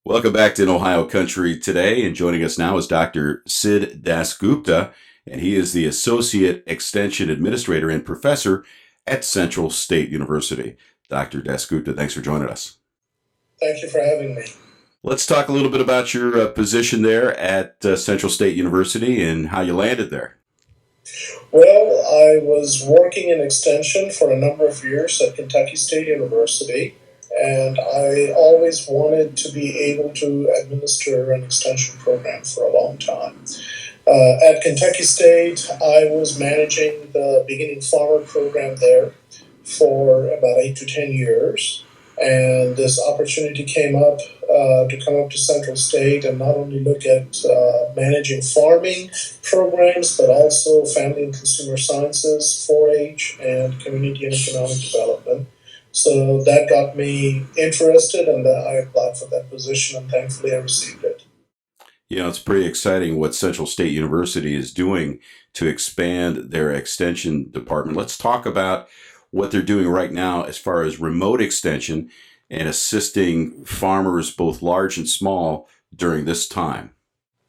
Welcome back to In Ohio Country today, and joining us now is Dr. Sid Dasgupta, and he is the Associate Extension Administrator and Professor at Central State University. Dr. Dasgupta, thanks for joining us. Thank you for having me. Let's talk a little bit about your position there at Central State University and how you landed there. Well, I was working in Extension for a number of years at Kentucky State University, and I always wanted to be able to administer an extension program for a long time. At Kentucky State, I was managing the beginning farmer program there for about 8 to 10 years. And this opportunity came up to come up to Central State and not only look at managing farming programs, but also family and consumer sciences, 4-H, and community and economic development. So that got me interested, and I applied for that position, and thankfully I received it. You know, it's pretty exciting what Central State University is doing to expand their extension department. Let's talk about what they're doing right now as far as remote extension and assisting farmers, both large and small, during this time.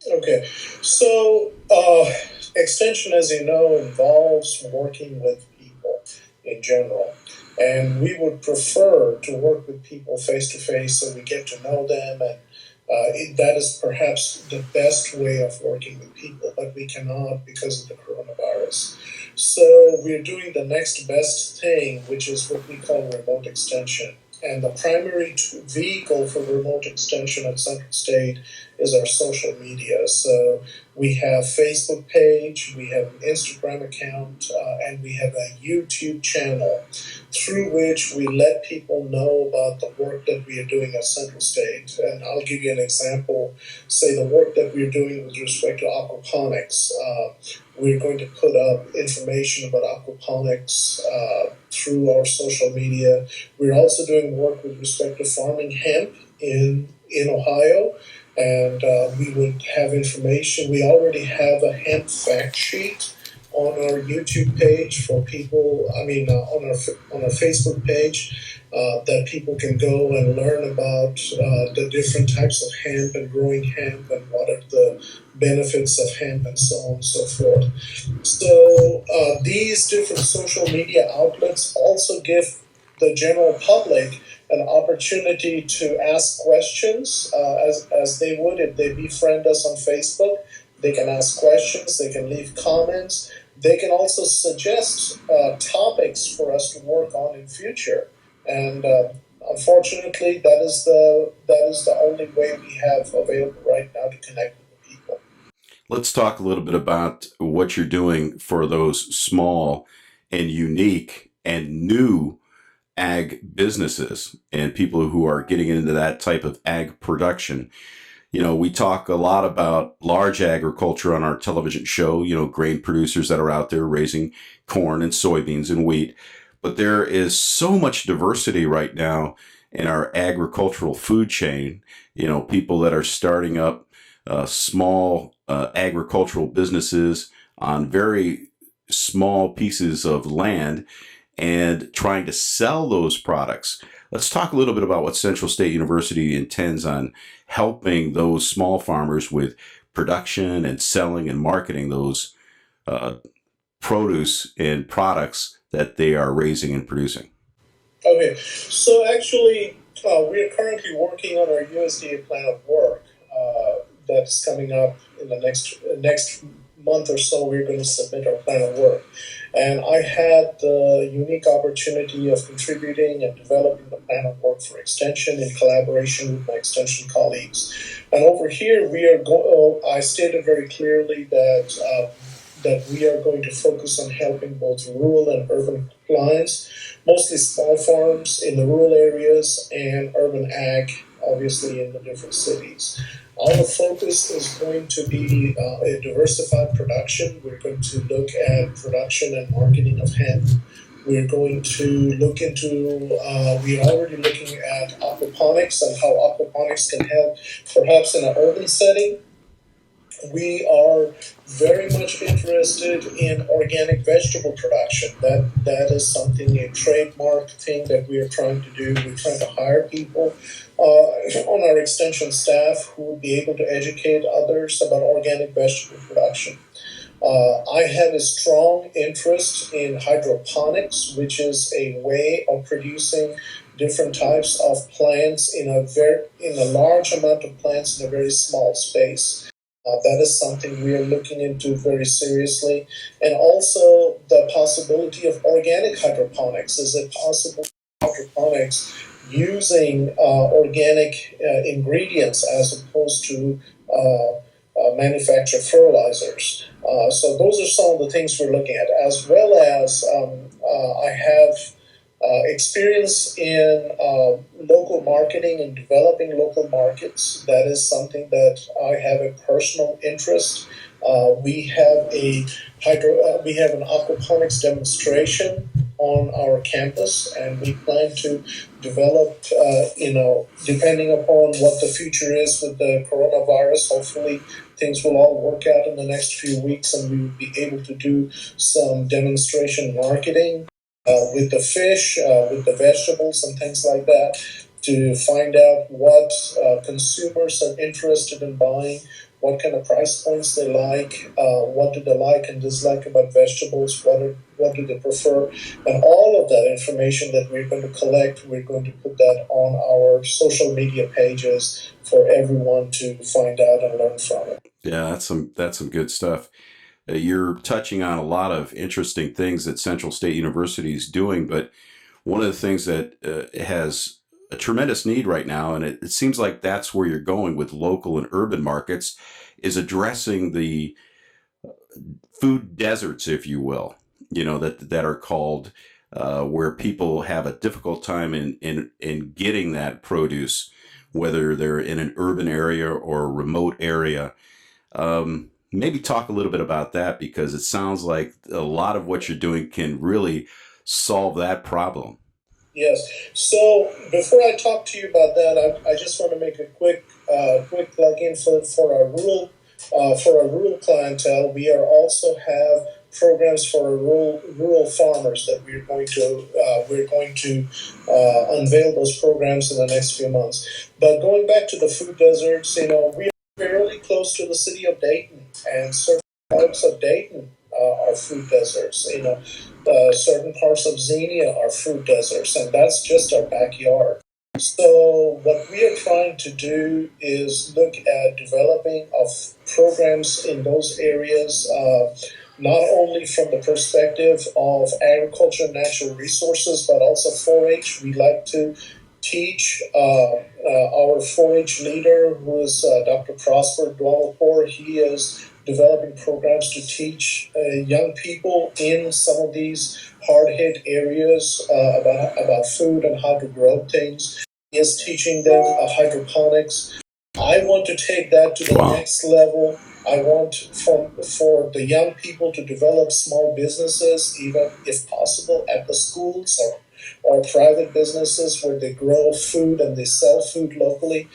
Okay, so extension, as you know, involves working with people in general. And we would prefer to work with people face to face so we get to know them, and that is perhaps the best way of working with people, but we cannot because of the coronavirus. So we're doing the next best thing, which is what we call remote extension. And the primary vehicle for remote extension at Central State is our social media. So we have Facebook page, we have an Instagram account, and we have a YouTube channel through which we let people know about the work that we are doing at Central State. And I'll give you an example. Say the work that we're doing with respect to aquaponics. We're going to put up information about aquaponics through our social media. We're also doing work with respect to farming hemp in Ohio, and we would have information. We already have a hemp fact sheet on our YouTube page for people. On our Facebook page. That people can go and learn about the different types of hemp and growing hemp and what are the benefits of hemp and so on and so forth. So these different social media outlets also give the general public an opportunity to ask questions as they would if they befriend us on Facebook. They can ask questions, they can leave comments, they can also suggest topics for us to work on in future. And unfortunately, that is the only way we have available right now to connect with the people. Let's talk a little bit about what you're doing for those small and unique and new ag businesses and people who are getting into that type of ag production. You know, we talk a lot about large agriculture on our television show, grain producers that are out there raising corn and soybeans and wheat. But there is so much diversity right now in our agricultural food chain. People that are starting up small agricultural businesses on very small pieces of land and trying to sell those products. Let's talk a little bit about what Central State University intends on helping those small farmers with production and selling and marketing those produce and products that they are raising and producing. Okay, so actually, we are currently working on our USDA plan of work that's coming up in the next month or so. We're going to submit our plan of work. And I had the unique opportunity of contributing and developing the plan of work for Extension in collaboration with my Extension colleagues. And over here, I stated very clearly that we are going to focus on helping both rural and urban clients, mostly small farms in the rural areas and urban ag, obviously in the different cities. Our focus is going to be a diversified production. We're going to look at production and marketing of hemp. We're going to look into, we're already looking at aquaponics and how aquaponics can help perhaps in an urban setting. We are very much interested in organic vegetable production. That is something, a trademark thing that we are trying to do. We're trying to hire people on our extension staff who would be able to educate others about organic vegetable production. I have a strong interest in hydroponics, which is a way of producing different types of plants in a large amount of plants in a very small space. That is something we are looking into very seriously. And also the possibility of organic hydroponics. Is it possible hydroponics using organic ingredients as opposed to manufactured fertilizers? So those are some of the things we're looking at, as well as I have experience in local marketing and developing local markets. That is something that I have a personal interest. We have we have an aquaponics demonstration on our campus, and we plan to develop, depending upon what the future is with the coronavirus. Hopefully, things will all work out in the next few weeks, and we will be able to do some demonstration marketing with the fish, with the vegetables, and things like that, to find out what consumers are interested in buying, what kind of price points they like, what do they like and dislike about vegetables, what do they prefer, and all of that information that we're going to collect, we're going to put that on our social media pages for everyone to find out and learn from it. Yeah, that's some good stuff. You're touching on a lot of interesting things that Central State University is doing, but one of the things that has a tremendous need right now, and it seems like that's where you're going with local and urban markets, is addressing the food deserts, if you will, that are called, where people have a difficult time in getting that produce, whether they're in an urban area or a remote area. Maybe talk a little bit about that, because it sounds like a lot of what you're doing can really solve that problem. Yes. So before I talk to you about that, I just want to make a quick plug-in for our rural clientele. We are also have programs for our rural farmers that we're going to unveil those programs in the next few months. But going back to the food deserts, we are fairly close to the city of Dayton, and certain parts of Dayton are food deserts. Certain parts of Xenia are food deserts, and that's just our backyard. So what we are trying to do is look at developing of programs in those areas, not only from the perspective of agriculture and natural resources, but also 4-H. We like to teach our 4-H leader, who is Dr. Prosper Dwalapur. He is developing programs to teach young people in some of these hard-hit areas about food and how to grow things. He is teaching them hydroponics. I want to take that to the next level. I want for the young people to develop small businesses, even if possible, at the schools or private businesses where they grow food and they sell food locally.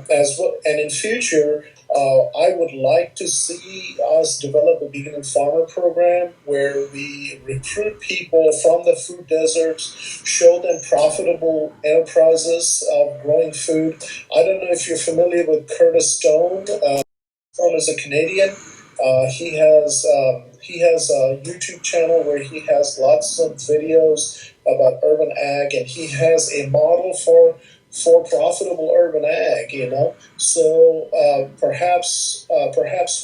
As well, and in future, I would like to see us develop a beginning farmer program where we recruit people from the food deserts, show them profitable enterprises of growing food. I don't know if you're familiar with Curtis Stone. Stone is a Canadian. He has a YouTube channel where he has lots of videos about urban ag, and he has a model for profitable urban ag. So perhaps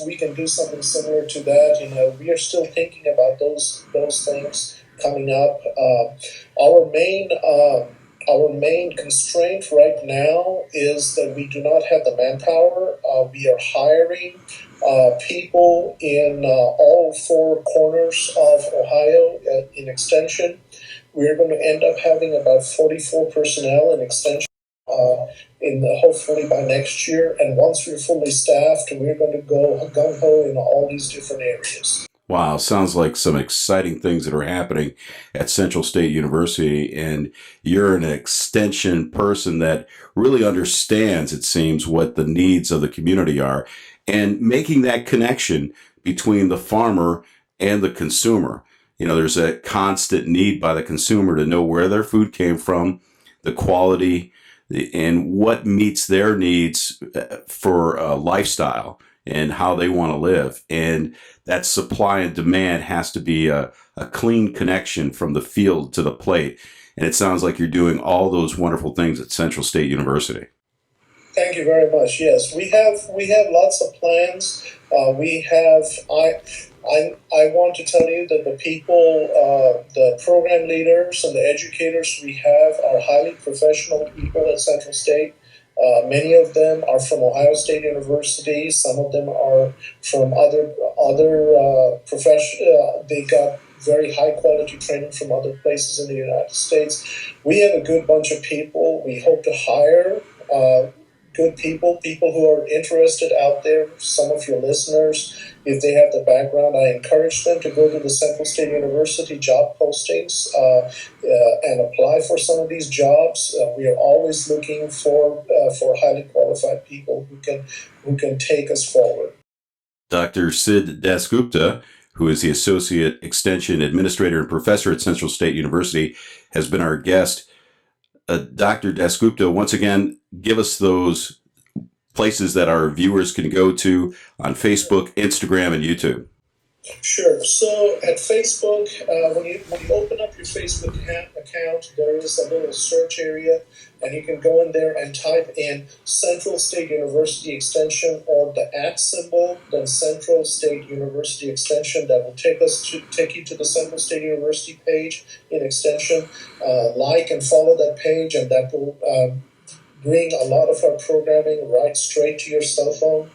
we can do something similar to that. We are still thinking about those things coming up. Our main constraint right now is that we do not have the manpower. We are hiring people in all four corners of Ohio in Extension. We're going to end up having about 44 personnel in Extension hopefully by next year. And once we're fully staffed, we're going to go gung-ho in all these different areas. Wow, sounds like some exciting things that are happening at Central State University, and you're an extension person that really understands, it seems, what the needs of the community are. and making that connection between the farmer and the consumer. There's a constant need by the consumer to know where their food came from, the quality, and what meets their needs for lifestyle and how they want to live. And that supply and demand has to be a clean connection from the field to the plate. And it sounds like you're doing all those wonderful things at Central State University. Thank you very much. Yes, we have lots of plans. I want to tell you that the people, the program leaders and the educators we have are highly professional people at Central State. Many of them are from Ohio State University. Some of them are from other profession. They got very high quality training from other places in the United States. We have a good bunch of people. We hope to hire good people who are interested out there. Some of your listeners, if they have the background, I encourage them to go to the Central State University job postings and apply for some of these jobs. We are always looking for highly qualified people who can take us forward. Dr. Siddhartha Dasgupta, who is the Associate Extension Administrator and Professor at Central State University, has been our guest. Dr. Dasgupta, once again, give us those places that our viewers can go to on Facebook, Instagram, and YouTube. Sure. So at Facebook, when you open up your Facebook account, there is a little search area, and you can go in there and type in Central State University Extension or the @ symbol, then Central State University Extension. That will take you to the Central State University page in Extension. Like and follow that page, and that will bring a lot of our programming right straight to your cell phone.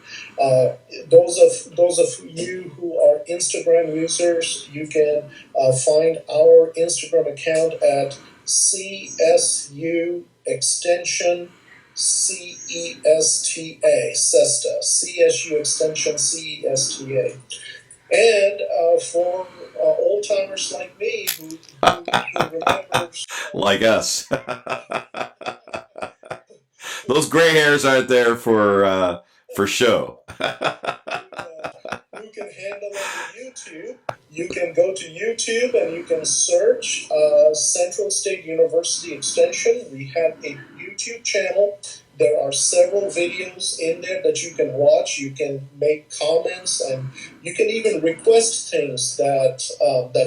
Those of you who are Instagram users, you can find our Instagram account at CSU Extension CESTA, CSU Extension CESTA. And for old timers like me who remembers, like us. Those gray hairs aren't there for show. Who can handle it on YouTube? You can go to YouTube and you can search Central State University Extension. We have a YouTube channel. There are several videos in there that you can watch. You can make comments, and you can even request things that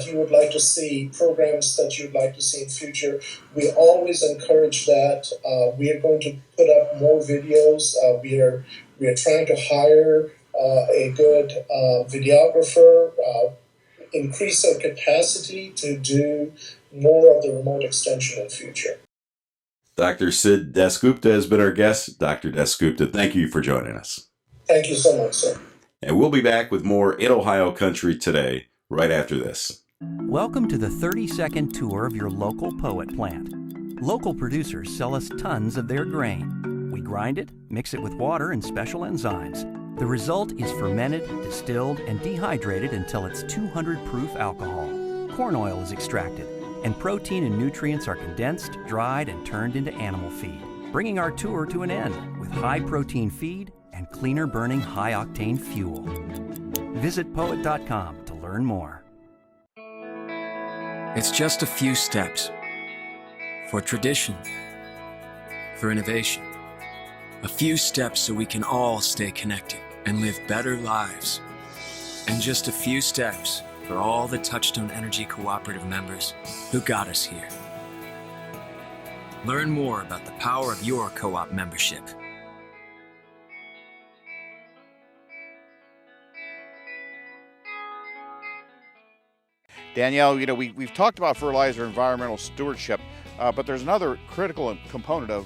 you would like to see, programs that you'd like to see in future. We always encourage that. We are going to put up more videos. We are trying to hire a good videographer, increase our capacity to do more of the remote extension in future. Dr. Sid Dasgupta has been our guest. Dr. Dasgupta, thank you for joining us. Thank you so much, sir. And we'll be back with more In Ohio Country Today right after this. Welcome to the 30-second tour of your local Poet plant. Local producers sell us tons of their grain. We grind it, mix it with water and special enzymes. The result is fermented, distilled, and dehydrated until it's 200 proof alcohol. Corn oil is extracted, and protein and nutrients are condensed, dried, and turned into animal feed, bringing our tour to an end with high-protein feed and cleaner-burning high-octane fuel. Visit poet.com to learn more. It's just a few steps for tradition, for innovation. A few steps so we can all stay connected and live better lives. And just a few steps for all the Touchstone Energy Cooperative members who got us here. Learn more about the power of your co-op membership. Danielle, we've talked about fertilizer environmental stewardship, but there's another critical component of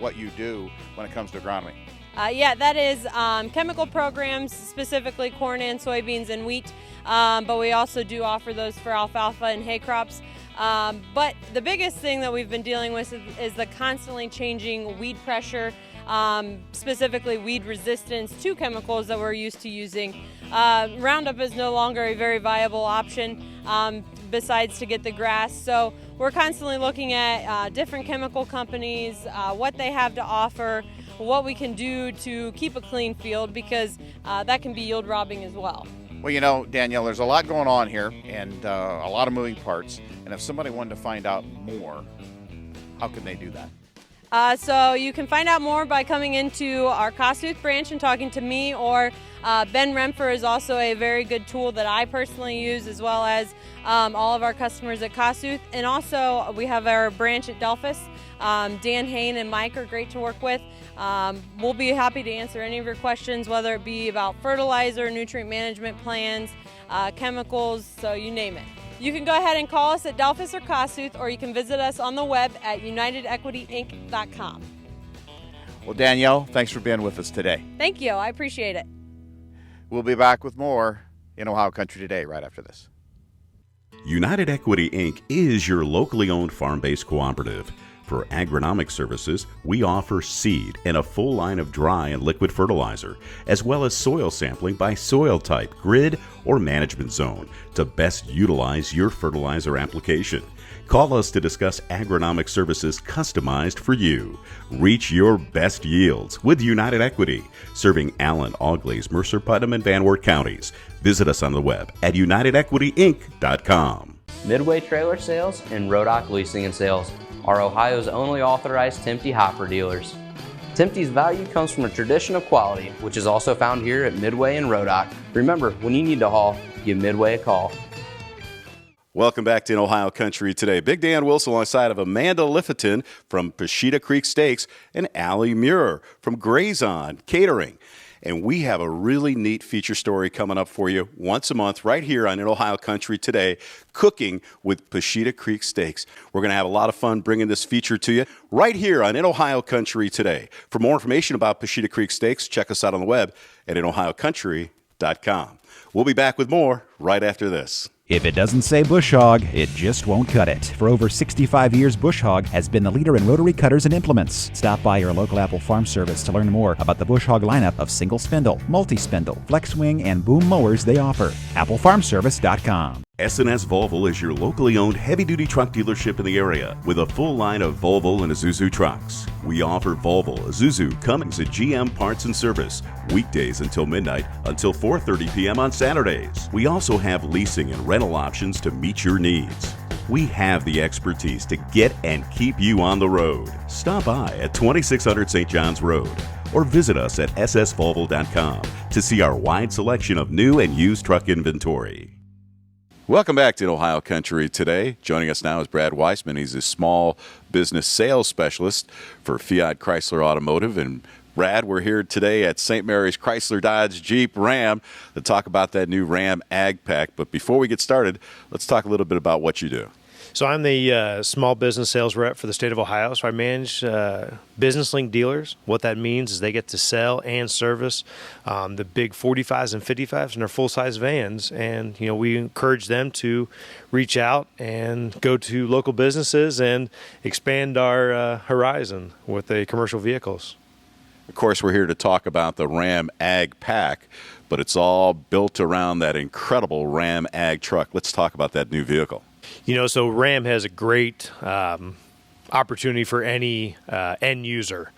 what you do when it comes to agronomy. That is chemical programs, specifically corn and soybeans and wheat, but we also do offer those for alfalfa and hay crops. But the biggest thing that we've been dealing with is the constantly changing weed pressure, specifically weed resistance to chemicals that we're used to using. Roundup is no longer a very viable option besides to get the grass. So we're constantly looking at different chemical companies, what they have to offer, what we can do to keep a clean field, because that can be yield robbing as well. Well, you know, Danielle, there's a lot going on here and a lot of moving parts. And if somebody wanted to find out more, how can they do that? So you can find out more by coming into our Kossuth branch and talking to me, or Ben Remfer is also a very good tool that I personally use, as well as all of our customers at Kossuth. And also we have our branch at Delphus. Dan Hain and Mike are great to work with. We'll be happy to answer any of your questions, whether it be about fertilizer, nutrient management plans, chemicals, so you name it. You can go ahead and call us at Delphus or Kossuth, or you can visit us on the web at unitedequityinc.com. Well, Danielle, thanks for being with us today. Thank you. I appreciate it. We'll be back with more in Ohio Country Today right after this. United Equity Inc. is your locally owned farm-based cooperative. For agronomic services, we offer seed and a full line of dry and liquid fertilizer, as well as soil sampling by soil type, grid, or management zone to best utilize your fertilizer application. Call us to discuss agronomic services customized for you. Reach your best yields with United Equity, serving Allen, Auglaize, Mercer, Putnam, and Van Wert counties. Visit us on the web at unitedequityinc.com. Midway Trailer Sales and Rodock Leasing and Sales are Ohio's only authorized Tempe hopper dealers. Tempe's value comes from a tradition of quality, which is also found here at Midway and Rodock. Remember, when you need to haul, give Midway a call. Welcome back to In Ohio Country Today. Big Dan Wilson alongside of Amanda Lifferton from Pashita Creek Steaks and Allie Muir from Grazon Catering. And we have a really neat feature story coming up for you once a month right here on In Ohio Country Today, Cooking with Pashita Creek Steaks. We're going to have a lot of fun bringing this feature to you right here on In Ohio Country Today. For more information about Pashita Creek Steaks, check us out on the web at inohiocountry.com. We'll be back with more right after this. If it doesn't say Bush Hog, it just won't cut it. For over 65 years, Bush Hog has been the leader in rotary cutters and implements. Stop by your local Apple Farm Service to learn more about the Bush Hog lineup of single spindle, multi-spindle, flex wing, and boom mowers they offer. AppleFarmService.com. S&S Volvo is your locally owned heavy-duty truck dealership in the area with a full line of Volvo and Isuzu trucks. We offer Volvo, Isuzu, Cummins, and GM parts and service weekdays until midnight until 4:30 p.m. on Saturdays. We also have leasing and rental options to meet your needs. We have the expertise to get and keep you on the road. Stop by at 2600 St. John's Road or visit us at ssvolvo.com to see our wide selection of new and used truck inventory. Welcome back to Ohio Country Today. Joining us now is Brad Weissman. He's a small business sales specialist for Fiat Chrysler Automotive. And Brad, we're here today at St. Mary's Chrysler Dodge Jeep Ram to talk about that new Ram Ag Pack. But before we get started, let's talk a little bit about what you do. So I'm the small business sales rep for the state of Ohio. So I manage business link dealers. What that means is they get to sell and service the big 45s and 55s and their full-size vans. And, you know, we encourage them to reach out and go to local businesses and expand our horizon with the commercial vehicles. Of course, we're here to talk about the Ram Ag Pack, but it's all built around that incredible Ram Ag truck. Let's talk about that new vehicle. You know, so Ram has a great opportunity for any end user.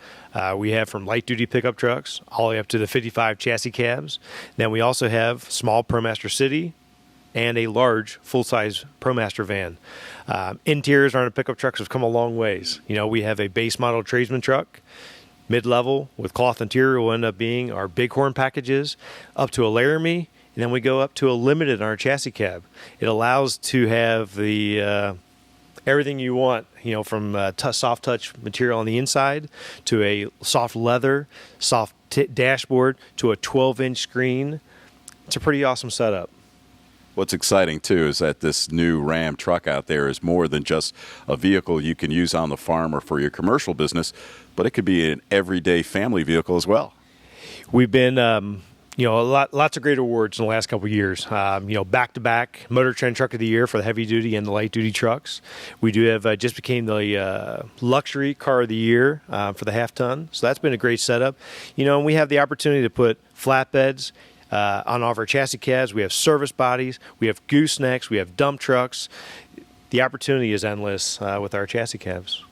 We have from light-duty pickup trucks all the way up to the 55 chassis cabs. Then we also have small ProMaster City and a large full-size ProMaster van. Interiors on our pickup trucks have come a long ways. You know, we have a base model tradesman truck. Mid-level with cloth interior will end up being our bighorn packages, up to a Laramie. And then we go up to a limited on our chassis cab. It allows to have the everything you want, you know, from soft touch material on the inside to a soft leather, soft dashboard to a 12-inch screen. It's a pretty awesome setup. What's exciting, too, is that this new Ram truck out there is more than just a vehicle you can use on the farm or for your commercial business, but it could be an everyday family vehicle as well. We've been you know, lots of great awards in the last couple of years. You know, back-to-back Motor Trend Truck of the Year for the heavy-duty and the light-duty trucks. We do have just became the Luxury Car of the Year for the half-ton. So that's been a great setup. You know, and we have the opportunity to put flatbeds on all of our chassis cabs. We have service bodies. We have goosenecks. We have dump trucks. The opportunity is endless with our chassis cabs.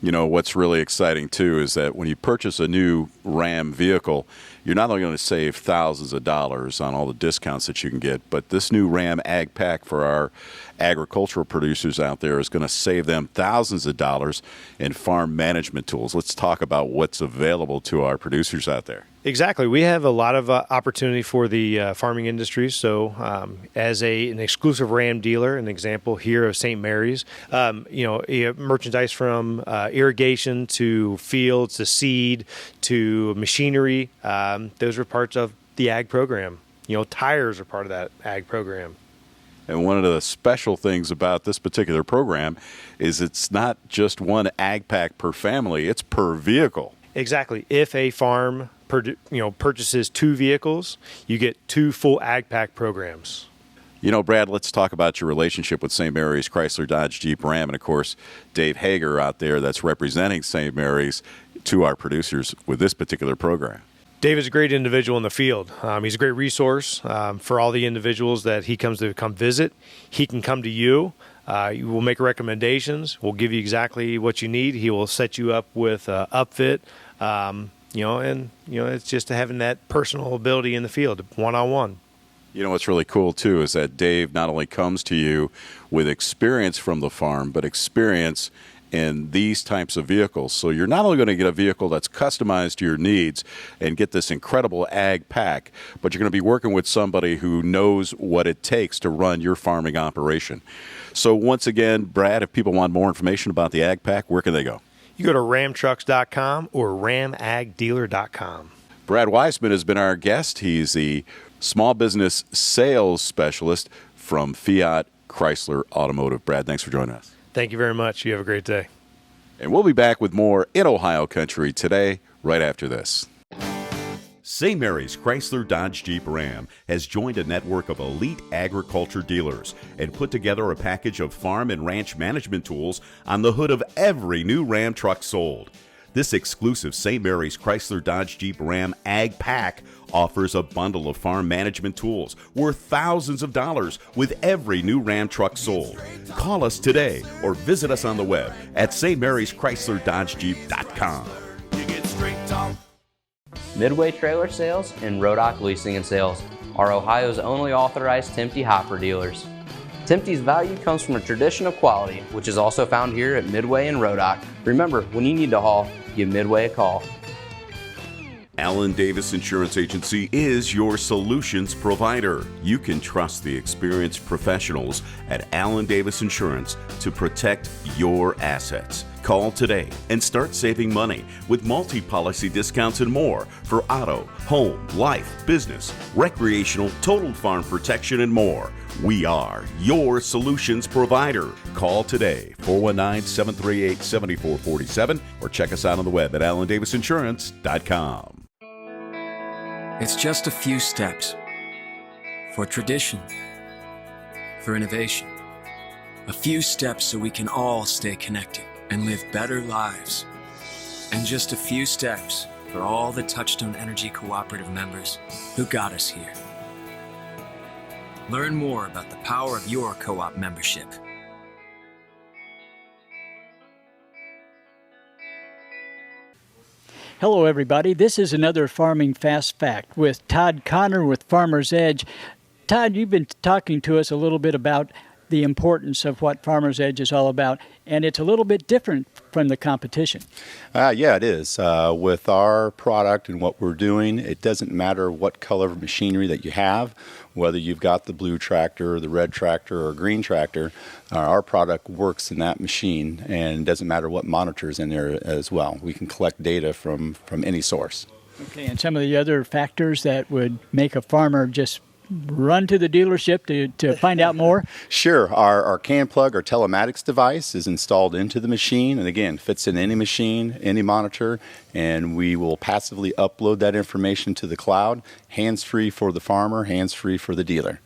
You know, what's really exciting, too, is that when you purchase a new Ram vehicle, you're not only going to save thousands of dollars on all the discounts that you can get, but this new Ram Ag Pack for our agricultural producers out there is going to save them thousands of dollars in farm management tools. Let's talk about what's available to our producers out there. Exactly. We have a lot of opportunity for the farming industry. So as an exclusive Ram dealer, an example here of St. Mary's, merchandise from irrigation to fields to seed to machinery, those are parts of the ag program. Tires are part of that ag program. And one of the special things about this particular program is it's not just one ag pack per family, it's per vehicle. Exactly. If a farm purchases 2 vehicles, you get 2 full ag pack programs. Brad, let's talk about your relationship with St. Mary's Chrysler Dodge Jeep Ram, and of course Dave Hager out there that's representing St. Mary's to our producers with this particular program. Dave is a great individual in the field. He's a great resource for all the individuals that he comes to come visit. He can come to you. You will make recommendations. We'll give you exactly what you need. He will set you up with upfit. It's just having that personal ability in the field, one-on-one. What's really cool, too, is that Dave not only comes to you with experience from the farm, but experience in these types of vehicles. So you're not only going to get a vehicle that's customized to your needs and get this incredible ag pack, but you're going to be working with somebody who knows what it takes to run your farming operation. So once again, Brad, if people want more information about the ag pack, where can they go? You go to ramtrucks.com or ramagdealer.com. Brad Weissman has been our guest. He's the small business sales specialist from Fiat Chrysler Automotive. Brad, thanks for joining us. Thank you very much. You have a great day. And we'll be back with more in Ohio Country today, right after this. St. Mary's Chrysler Dodge Jeep Ram has joined a network of elite agriculture dealers and put together a package of farm and ranch management tools on the hood of every new Ram truck sold. This exclusive St. Mary's Chrysler Dodge Jeep Ram Ag Pack offers a bundle of farm management tools worth thousands of dollars with every new Ram truck sold. Call us today or visit us on the web at stmaryschrysler.com. Midway Trailer Sales and Rodock Leasing and Sales are Ohio's only authorized Tempty hopper dealers. Tempty's value comes from a tradition of quality, which is also found here at Midway and Rodock. Remember, when you need to haul, give Midway a call. Allen Davis Insurance Agency is your solutions provider. You can trust the experienced professionals at Allen Davis Insurance to protect your assets. Call today and start saving money with multi-policy discounts and more for auto, home, life, business, recreational, total farm protection, and more. We are your solutions provider. Call today, 419-738-7447, or check us out on the web at allendavisinsurance.com. It's just a few steps for tradition, for innovation. A few steps so we can all stay connected and live better lives. And just a few steps for all the Touchstone Energy Cooperative members who got us here. Learn more about the power of your co-op membership. Hello, everybody. This is another Farming Fast Fact with Todd Connor with Farmer's Edge. Todd, you've been talking to us a little bit about the importance of what Farmer's Edge is all about, and it's a little bit different from the competition. Yeah, it is. With our product and what we're doing, it doesn't matter what color of machinery that you have, whether you've got the blue tractor, the red tractor, or green tractor, our product works in that machine, and it doesn't matter what monitor's in there as well. We can collect data from any source. Okay, and some of the other factors that would make a farmer just run to the dealership to find out more? Sure. Our CAN plug, our telematics device, is installed into the machine, and again, fits in any machine, any monitor, and we will passively upload that information to the cloud, hands-free for the farmer, hands-free for the dealer.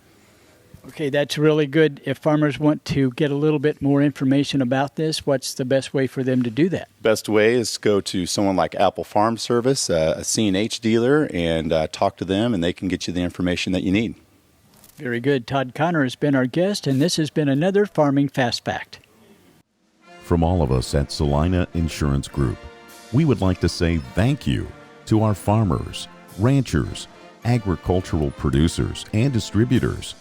Okay, that's really good. If farmers want to get a little bit more information about this, what's the best way for them to do that? Best way is to go to someone like Apple Farm Service, a C&H dealer, and talk to them, and they can get you the information that you need. Very good. Todd Connor has been our guest, and this has been another Farming Fast Fact. From all of us at Salina Insurance Group, we would like to say thank you to our farmers, ranchers, agricultural producers, and distributors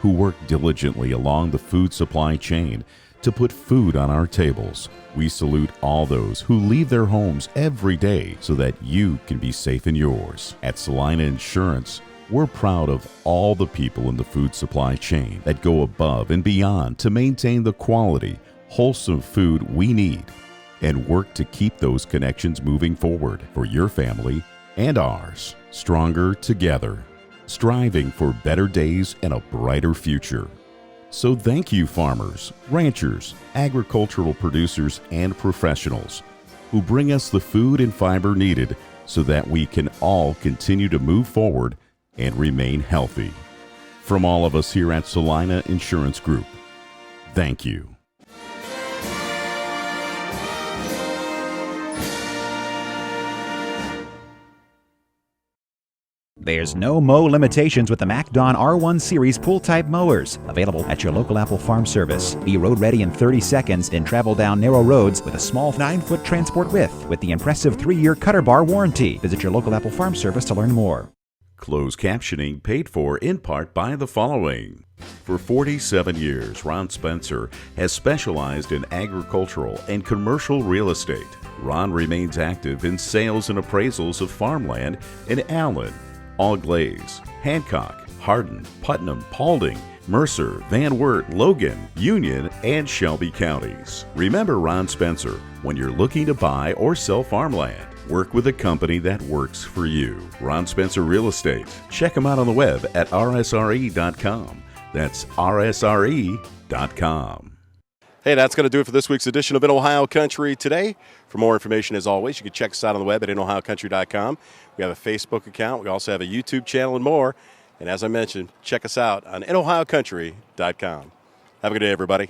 who work diligently along the food supply chain to put food on our tables. We salute all those who leave their homes every day so that you can be safe in yours. At Salina Insurance, we're proud of all the people in the food supply chain that go above and beyond to maintain the quality, wholesome food we need and work to keep those connections moving forward for your family and ours. Stronger together, striving for better days and a brighter future. So thank you, farmers, ranchers, agricultural producers, and professionals who bring us the food and fiber needed so that we can all continue to move forward and remain healthy. From all of us here at Salina Insurance Group, thank you. There's no mow limitations with the MacDon R1 Series pull-type mowers. Available at your local Apple Farm Service. Be road ready in 30 seconds and travel down narrow roads with a small 9-foot transport width with the impressive 3-year cutter bar warranty. Visit your local Apple Farm Service to learn more. Closed captioning paid for in part by the following. For 47 years, Ron Spencer has specialized in agricultural and commercial real estate. Ron remains active in sales and appraisals of farmland in Allen, Auglaize, Hancock, Hardin, Putnam, Paulding, Mercer, Van Wert, Logan, Union, and Shelby counties. Remember Ron Spencer when you're looking to buy or sell farmland. Work with a company that works for you. Ron Spencer Real Estate. Check him out on the web at rsre.com. That's rsre.com. Hey, that's going to do it for this week's edition of In Ohio Country Today. For more information, as always, you can check us out on the web at inohiocountry.com. We have a Facebook account. We also have a YouTube channel and more. And as I mentioned, check us out on inohiocountry.com. Have a good day, everybody.